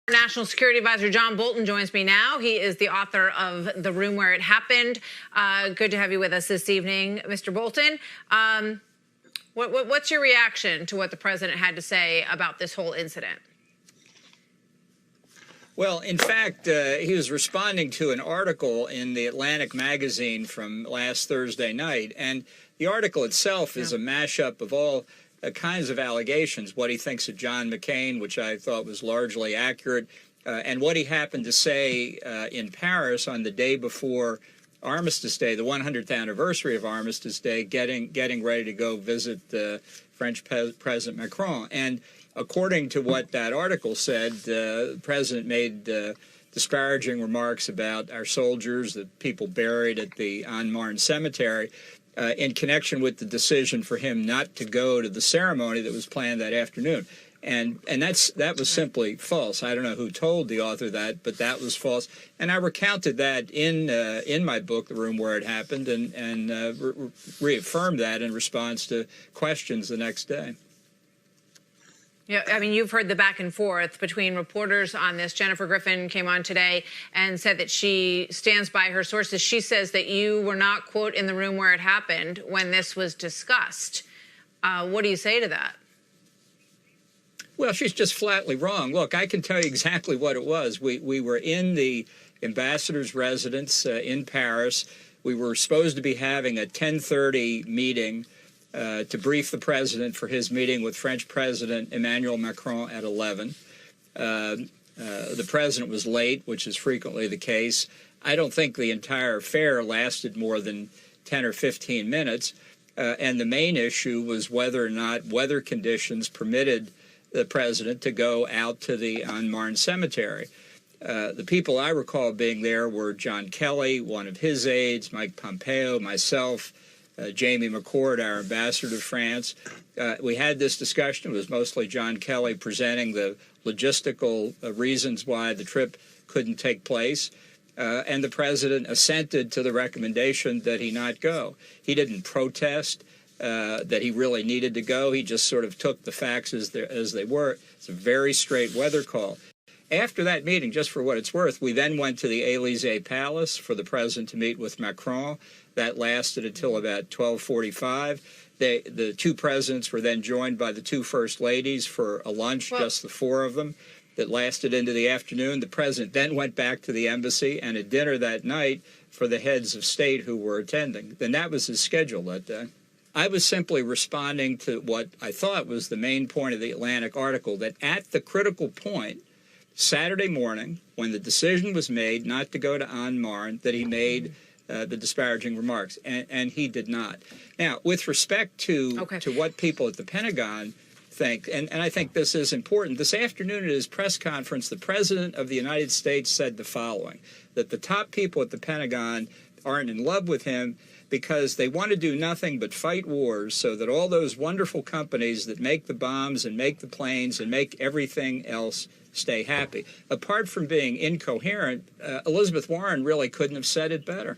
National Security Advisor John Bolton joins me now. He is the author of The Room Where It Happened. Good to have you with us this evening, Mr. Bolton. What's your reaction to what the president had to say about this whole incident? Well, in fact, he was responding to an article in the Atlantic magazine from last Thursday night, and the article itself is a mashup of all kinds of allegations, what he thinks of John McCain, which I thought was largely accurate, and what he happened to say in Paris on the day before Armistice Day, the 100th anniversary of Armistice Day, getting ready to go visit French President Macron. And according to what that article said, the president made disparaging remarks about our soldiers, the people buried at the En Marne cemetery, in connection with the decision for him not to go to the ceremony that was planned that afternoon. And that was simply false. I don't know who told the author that, but that was false. And I recounted that in my book, The Room Where It Happened, and reaffirmed that in response to questions the next day. Yeah, I mean, you've heard the back and forth between reporters on this. Jennifer Griffin came on today and said that she stands by her sources. She says that you were not, quote, in the room where it happened when this was discussed. What do you say to that? Well, she's just flatly wrong. Look, I can tell you exactly what it was. We were in the ambassador's residence in Paris. We were supposed to be having a 10:30 meeting to brief the president for his meeting with French President Emmanuel Macron at 11. The president was late, which is frequently the case. I don't think the entire affair lasted more than 10 or 15 minutes. And the main issue was whether or not weather conditions permitted the president to go out to the En Marne cemetery. The people I recall being there were John Kelly, one of his aides, Mike Pompeo, myself, Jamie McCord, our ambassador to France. We had this discussion. It was mostly John Kelly presenting the logistical reasons why the trip couldn't take place. And the president assented to the recommendation that he not go. He didn't protest that he really needed to go. He just sort of took the facts as they were. It's a very straight weather call. After that meeting, just for what it's worth, we then went to the Élysée Palace for the president to meet with Macron. That lasted until about 12:45. The two presidents were then joined by the two first ladies for a lunch, just the four of them, that lasted into the afternoon. The president then went back to the embassy and a dinner that night for the heads of state who were attending. Then that was his schedule that day. I was simply responding to what I thought was the main point of the Atlantic article, that at the critical point, Saturday morning, when the decision was made not to go to En Marne, that he made the disparaging remarks, and he did not. Now, with respect to what people at the Pentagon think, and I think this is important, this afternoon at his press conference, the President of the United States said the following, that the top people at the Pentagon aren't in love with him because they want to do nothing but fight wars so that all those wonderful companies that make the bombs and make the planes and make everything else stay happy. Apart from being incoherent, Elizabeth Warren really couldn't have said it better.